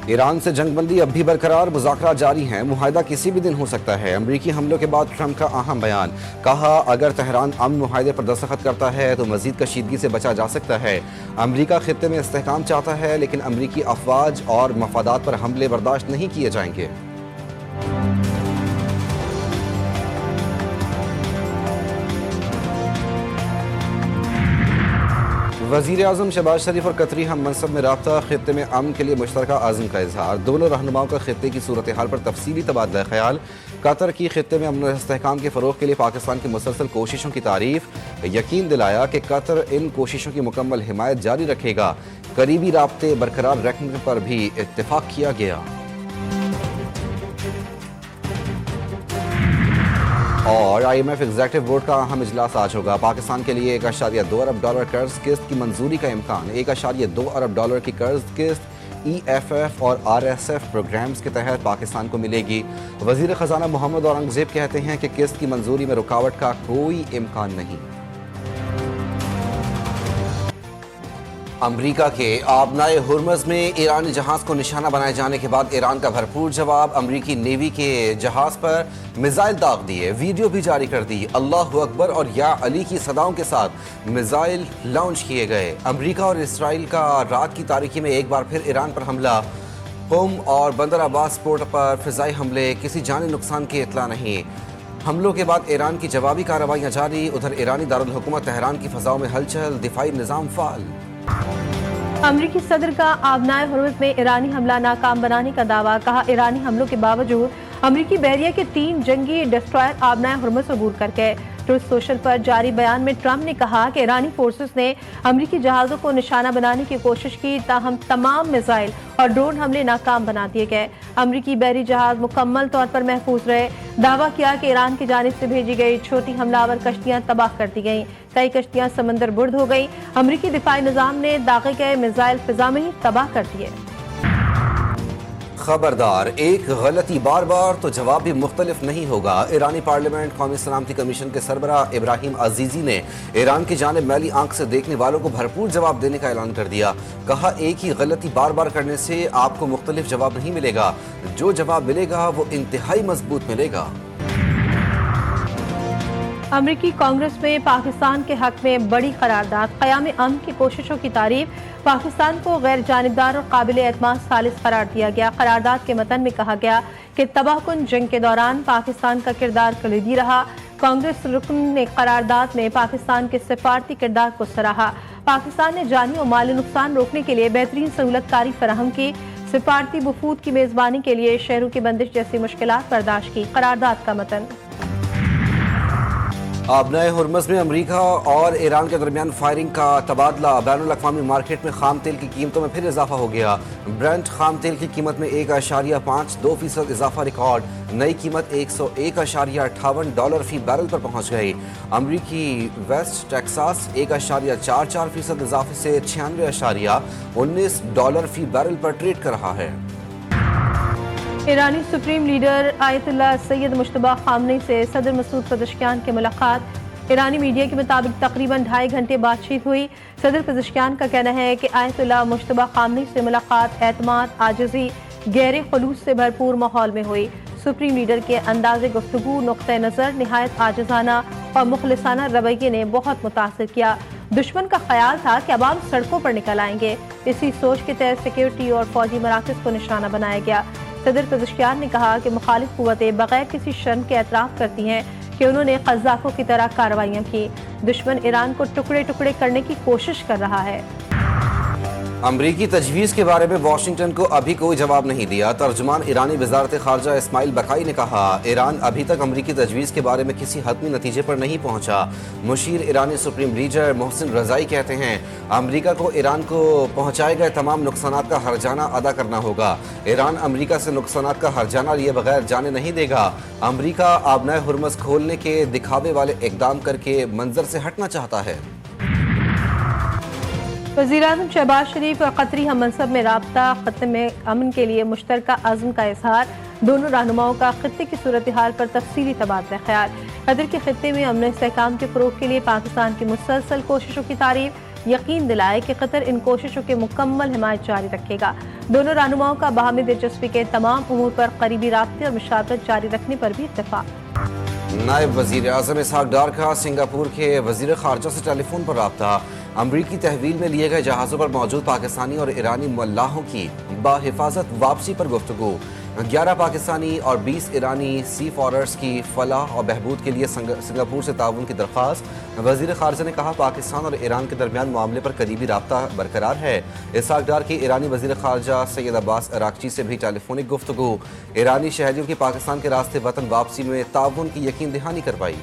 ایران سے جنگ بندی اب بھی برقرار، مذاکرات جاری ہیں، معاہدہ کسی بھی دن ہو سکتا ہے۔ امریکی حملوں کے بعد ٹرمپ کا اہم بیان، کہا اگر تہران امن معاہدے پر دستخط کرتا ہے تو مزید کشیدگی سے بچا جا سکتا ہے۔ امریکہ خطے میں استحکام چاہتا ہے لیکن امریکی افواج اور مفادات پر حملے برداشت نہیں کیے جائیں گے۔ وزیر اعظم شہباز شریف اور قطری ہم منصب میں رابطہ، خطے میں امن کے لیے مشترکہ عزم کا اظہار، دونوں رہنماؤں کا خطے کی صورتحال پر تفصیلی تبادلہ خیال۔ قطر کی خطے میں امن و استحکام کے فروغ کے لیے پاکستان کی مسلسل کوششوں کی تعریف، یقین دلایا کہ قطر ان کوششوں کی مکمل حمایت جاری رکھے گا۔ قریبی رابطے برقرار رکھنے پر بھی اتفاق کیا گیا۔ اور IMF ایگزیکٹو بورڈ کا اہم اجلاس آج ہوگا۔ پاکستان کے لیے $1.2 ارب قرض قسط کی منظوری کا امکان، $1.2 ارب کی قرض قسط EFF اور RSF پروگرامز کے تحت پاکستان کو ملے گی۔ وزیر خزانہ محمد اورنگزیب کہتے ہیں کہ قسط کی منظوری میں رکاوٹ کا کوئی امکان نہیں۔ امریکہ کے آبنائے ہرمز میں ایرانی جہاز کو نشانہ بنائے جانے کے بعد ایران کا بھرپور جواب، امریکی نیوی کے جہاز پر میزائل داغ دیے، ویڈیو بھی جاری کر دی، اللہ اکبر اور یا علی کی صداؤں کے ساتھ میزائل لانچ کیے گئے۔ امریکہ اور اسرائیل کا رات کی تاریکی میں ایک بار پھر ایران پر حملہ، قم اور بندر عباس پورٹ پر فضائی حملے، کسی جانی نقصان کی اطلاع نہیں۔ حملوں کے بعد ایران کی جوابی کارروائیاں جاری، ادھر ایرانی دارالحکومت تہران کی فضاؤں میں ہلچل، دفاعی نظام فعال۔ امریکی صدر کا آبنائے ہرمز میں ایرانی حملہ ناکام بنانے کا دعویٰ، کہا ایرانی حملوں کے باوجود امریکی بحریہ کے 3 جنگی ڈسٹرائر آبنائے ہرمز عبور کر گئے۔ ٹروتھ سوشل پر جاری بیان میں ٹرمپ نے کہا کہ ایرانی فورسز نے امریکی جہازوں کو نشانہ بنانے کی کوشش کی، تاہم تمام میزائل اور ڈرون حملے ناکام بنا دیے گئے۔ امریکی بحری جہاز مکمل طور پر محفوظ رہے۔ دعویٰ کیا کہ ایران کی جانب سے بھیجی گئی چھوٹی حملہ آور کشتیاں تباہ کر دی گئیں، کئی کشتیاں سمندر برد ہو گئیں۔ امریکی دفاعی نظام نے داغے گئے میزائل فضا میں ہی تباہ کر دیے۔ خبردار، ایک غلطی بار بار تو جواب بھی مختلف نہیں ہوگا۔ ایرانی پارلیمنٹ قومی سلامتی کمیشن کے سربراہ ابراہیم عزیزی نے ایران کی جانب میلی آنکھ سے دیکھنے والوں کو بھرپور جواب دینے کا اعلان کر دیا۔ کہا ایک ہی غلطی بار بار کرنے سے آپ کو مختلف جواب نہیں ملے گا، جو جواب ملے گا وہ انتہائی مضبوط ملے گا۔ امریکی کانگریس میں پاکستان کے حق میں بڑی قرارداد، قیام امن کی کوششوں کی تعریف، پاکستان کو غیر جانبدار اور قابل اعتماد ثالث قرار دیا گیا۔ قرارداد کے متن میں کہا گیا کہ تباہ کن جنگ کے دوران پاکستان کا کردار کلیدی رہا۔ کانگریس رکن نے قرارداد میں پاکستان کے سفارتی کردار کو سراہا۔ پاکستان نے جانی و مالی نقصان روکنے کے لیے بہترین سہولت کاری فراہم کی، سفارتی وفود کی میزبانی کے لیے شہروں کی بندش جیسی مشکلات برداشت کی۔ قرارداد کا متن، آبنائے ہرمز میں امریکہ اور ایران کے درمیان فائرنگ کا تبادلہ، بین الاقوامی مارکیٹ میں خام تیل کی قیمتوں میں پھر اضافہ ہو گیا۔ برنٹ خام تیل کی قیمت میں 1.52% اضافہ ریکارڈ، نئی قیمت $101.58 فی بیرل پر پہنچ گئی۔ امریکی ویسٹ ٹیکساس 1.44% اضافے سے $96.19 فی بیرل پر ٹریڈ کر رہا ہے۔ ایرانی سپریم لیڈر آیت اللہ سید مجتبیٰ خامنئی سے صدر مسعود پزشکیان کی ملاقات، ایرانی میڈیا کے مطابق تقریباً 2.5 گھنٹے بات چیت ہوئی۔ صدر پزشکیان کا کہنا ہے کہ آیت اللہ مجتبیٰ خامنئی سے ملاقات اعتماد، عاجزی، گہرے خلوص سے بھرپور ماحول میں ہوئی۔ سپریم لیڈر کے انداز گفتگو، نقطہ نظر، نہایت عاجزانہ اور مخلصانہ رویے نے بہت متاثر کیا۔ دشمن کا خیال تھا کہ عوام سڑکوں پر نکل آئیں گے، اسی سوچ کے تحت سیکیورٹی اور فوجی مراکز کو نشانہ بنایا گیا۔ صدر پزشکیان نے کہا کہ مخالف قوتیں بغیر کسی شرم کے اعتراف کرتی ہیں کہ انہوں نے قذافوں کی طرح کارروائیاں کی۔ دشمن ایران کو ٹکڑے ٹکڑے کرنے کی کوشش کر رہا ہے۔ امریکی تجویز کے بارے میں واشنگٹن کو ابھی کوئی جواب نہیں دیا۔ ترجمان ایرانی وزارت خارجہ اسماعیل بقائی نے کہا ایران ابھی تک امریکی تجویز کے بارے میں کسی حتمی نتیجے پر نہیں پہنچا۔ مشیر ایرانی سپریم لیڈر محسن رضائی کہتے ہیں امریکہ کو ایران کو پہنچائے گئے تمام نقصانات کا ہرجانہ ادا کرنا ہوگا۔ ایران امریکہ سے نقصانات کا ہرجانہ لیے بغیر جانے نہیں دے گا۔ امریکہ آبنائے ہرمز کھولنے کے دکھاوے والے اقدام کر کے منظر سے ہٹنا چاہتا ہے۔ وزیراعظم شہباز شریف اور قطری ہم منصب میں رابطہ، خطے میں امن کے لیے مشترکہ عزم کا اظہار، دونوں رہنماؤں کا خطے کی صورتحال پر تفصیلی تبادلہ خیال۔ قطر کے خطے میں امن و استحکام کے فروغ کے لیے پاکستان کی مسلسل کوششوں کی تعریف، یقین دلائے کہ قطر ان کوششوں کی مکمل حمایت جاری رکھے گا۔ دونوں رہنماؤں کا باہمی دلچسپی کے تمام امور پر قریبی رابطے اور مشاورت جاری رکھنے پر بھی اتفاق۔ نائب وزیر اعظم اسحاق ڈار کا سنگاپور کے وزیر خارجہ سے ٹیلی فون پر رابطہ۔ امریکی تحویل میں لیے گئے جہازوں پر موجود پاکستانی اور ایرانی ملاحوں کی باحفاظت واپسی پر گفتگو۔ 11 پاکستانی اور 20 ایرانی سی فاررز کی فلاح اور بہبود کے لیے سنگاپور سے تعاون کی درخواست۔ وزیر خارجہ نے کہا پاکستان اور ایران کے درمیان معاملے پر قریبی رابطہ برقرار ہے۔ اسحاق ڈار کی ایرانی وزیر خارجہ سید عباس عراقچی سے بھی ٹیلی فونک گفتگو۔ ایرانی شہریوں کی پاکستان کے راستے وطن واپسی میں تعاون کی یقین دہانی کروائی۔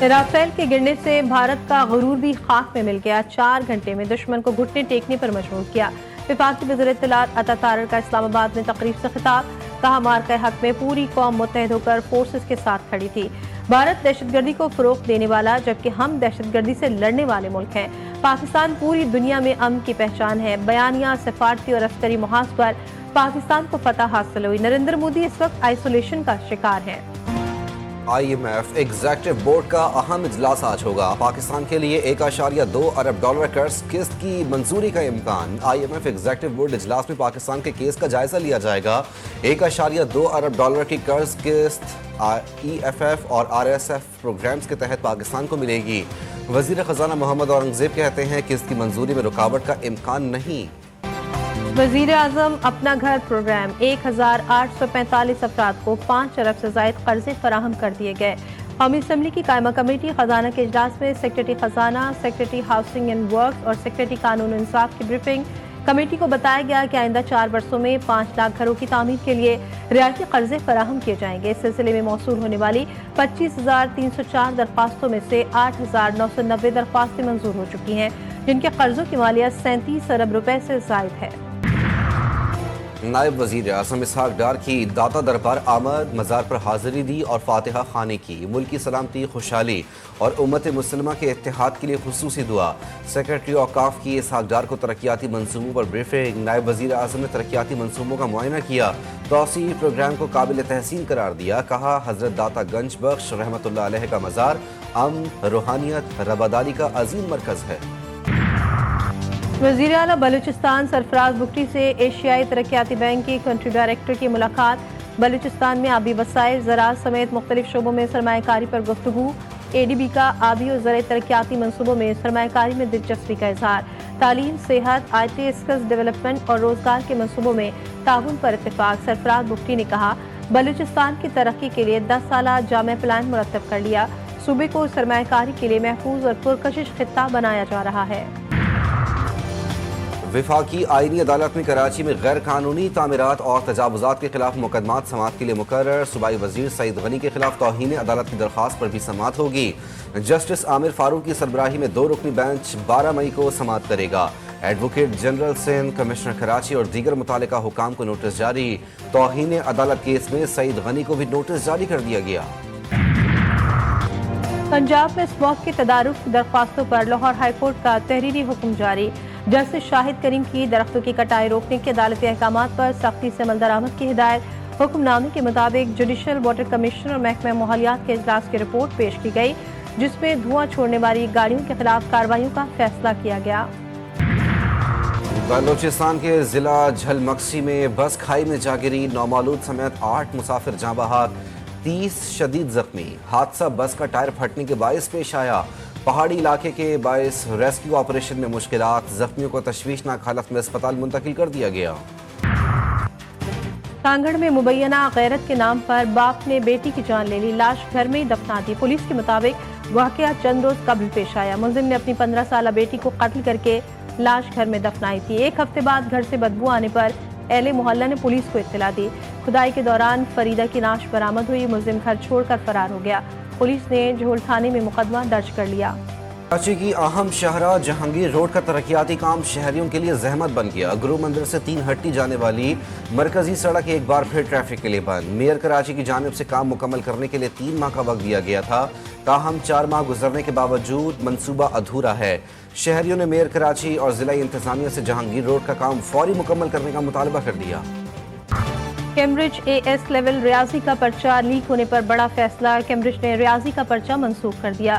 رافیل کے گرنے سے بھارت کا غرور بھی خاک میں مل گیا۔ 4 گھنٹے میں دشمن کو گھٹنے ٹیکنے پر مجبور کیا۔ وفاقی وزیر اطلاعات عطا طارر کا اسلام آباد میں تقریب سے خطاب، کہا مارکہ حق میں پوری قوم متحد ہو کر فورسز کے ساتھ کھڑی تھی۔ بھارت دہشت گردی کو فروغ دینے والا جبکہ ہم دہشت گردی سے لڑنے والے ملک ہیں۔ پاکستان پوری دنیا میں امن کی پہچان ہے۔ بیانیہ، سفارتی اور عسکری محاذ پر پاکستان کو فتح حاصل ہوئی۔ نریندر مودی اس وقت آئسولیشن کا شکار ہیں۔ IMF ایگزیکٹو بورڈ کا اہم اجلاس آج ہوگا۔ پاکستان کے لیے $1.2 ارب قرض قسط کی منظوری کا امکان۔ IMF ایگزیکٹو بورڈ اجلاس میں پاکستان کے کیس کا جائزہ لیا جائے گا۔ $1.2 ارب کی قرض قسط EFF اور RSF پروگرامز کے تحت پاکستان کو ملے گی۔ وزیر خزانہ محمد اورنگزیب کہتے ہیں قسط کی منظوری میں رکاوٹ کا امکان نہیں۔ وزیر اعظم اپنا گھر پروگرام 1845 افراد کو 5 ارب سے زائد قرضے فراہم کر دیے گئے۔ قومی اسمبلی کی قائمہ کمیٹی خزانہ کے اجلاس میں سیکریٹری خزانہ، سیکریٹری ہاؤسنگ اینڈ ورکس اور سیکریٹری قانون و انصاف کی بریفنگ۔ کمیٹی کو بتایا گیا کہ آئندہ 4 برسوں میں 5 لاکھ گھروں کی تعمیر کے لیے رعایتی قرضے فراہم کیے جائیں گے۔ اس سلسلے میں موصول ہونے والی 25,304 درخواستوں میں سے 8,990 درخواستیں منظور ہو چکی ہیں، جن کے قرضوں کی مالیت 37 ارب روپے سے زائد ہے۔ نائب وزیر اعظم اسحاق ڈار کی داتا دربار آمد، مزار پر حاضری دی اور فاتحہ خوانی کی۔ ملکی سلامتی، خوشحالی اور امت مسلمہ کے اتحاد کے لیے خصوصی دعا۔ سیکرٹری اوقاف کی اسحاق ڈار کو ترقیاتی منصوبوں پر بریفنگ۔ نائب وزیر اعظم نے ترقیاتی منصوبوں کا معائنہ کیا، توسیعی پروگرام کو قابل تحسین قرار دیا۔ کہا حضرت داتا گنج بخش رحمۃ اللہ علیہ کا مزار امن، روحانیت، رواداری کا عظیم مرکز ہے۔ وزیر اعلیٰ بلوچستان سرفراز بگٹی سے ایشیائی ترقیاتی بینک کے کنٹری ڈائریکٹر کی ملاقات۔ بلوچستان میں آبی وسائل، زراعت سمیت مختلف شعبوں میں سرمایہ کاری پر گفتگو۔ ADB کا آبی اور زرعی ترقیاتی منصوبوں میں سرمایہ کاری میں دلچسپی کا اظہار۔ تعلیم، صحت، IT اسکلز ڈیولپمنٹ اور روزگار کے منصوبوں میں تعاون پر اتفاق۔ سرفراز بگٹی نے کہا بلوچستان کی ترقی کے لیے 10 سالہ جامع پلان مرتب کر لیا۔ صوبے کو سرمایہ کاری کے لیے محفوظ اور پرکشش خطہ بنایا جا رہا ہے۔ وفاقی آئینی عدالت میں کراچی میں غیر قانونی تعمیرات اور تجاوزات کے خلاف مقدمات سماعت کے لیے مقرر۔ صوبائی وزیر سعید غنی کے خلاف توہین عدالت کی درخواست پر بھی سماعت ہوگی۔ جسٹس عامر فاروق کی سربراہی میں 2 رکنی بینچ 12 مئی کو سماعت کرے گا۔ Advocate general Sindh, commissioner Karachi اور دیگر متعلقہ حکام کو نوٹس جاری۔ توہین عدالت کیس میں سعید غنی کو بھی نوٹس جاری کر دیا گیا۔ پنجاب میں اسموک کے تدارک کی درخواستوں پر لاہور ہائی کورٹ کا تحریری حکم جاری۔ جسٹس شاہد کریم کی درختوں کی کٹائی روکنے کے عدالتی احکامات پر سختی سے عمل درآمد کی ہدایت۔ حکم نامے کے مطابق جوڈیشل واٹر کمیشن اور محکمہ ماحولیات کے اجلاس کی رپورٹ پیش کی گئی، جس میں دھواں چھوڑنے والی گاڑیوں کے خلاف کارروائیوں کا فیصلہ کیا گیا۔ بلوچستان کے ضلع جھل مکسی میں بس کھائی میں جا گری، نومولود سمیت 8 مسافر جاں بحق، 30 شدید زخمی۔ حادثہ بس کا ٹائر پھٹنے کے باعث پیش آیا۔ پہاڑی علاقے کے باعث ریسکیو آپریشن میں مشکلات، زخمیوں کو تشویشناک حالت میں اسپتال منتقل کر دیا گیا۔ کانگڑ میں مبینہ غیرت کے نام پر باپ نے بیٹی کی جان لے لی، لاش گھر میں ہی دفنا دی۔ پولیس کے مطابق واقعہ چند روز قبل پیش آیا۔ ملزم نے اپنی 15 سالہ بیٹی کو قتل کر کے لاش گھر میں دفنائی تھی۔ 1 ہفتے بعد گھر سے بدبو آنے پر اہل محلہ نے پولیس کو اطلاع دی۔ کھدائی کے دوران فریدہ کی لاش برآمد ہوئی۔ ملزم گھر چھوڑ کر فرار ہو گیا۔ پولیس نے جھول تھانے میں مقدمہ درج کر لیا۔ کراچی کی اہم شاہراہ جہانگیر روڈ کا ترقیاتی کام شہریوں کے لیے زحمت بن گیا۔ گرو مندر سے 3 ہٹی جانے والی مرکزی سڑک ایک بار پھر ٹریفک کے لیے بند۔ میئر کراچی کی جانب سے کام مکمل کرنے کے لیے 3 ماہ کا وقت دیا گیا تھا، تاہم 4 ماہ گزرنے کے باوجود منصوبہ ادھورا ہے۔ شہریوں نے میئر کراچی اور ضلعی انتظامیہ سے جہانگیر روڈ کا کام فوری مکمل کرنے کا مطالبہ کر دیا۔ کیمبرج AS لیول ریاضی کا پرچہ لیک ہونے پر بڑا فیصلہ۔ کیمبرج نے ریاضی کا پرچہ منسوخ کر دیا۔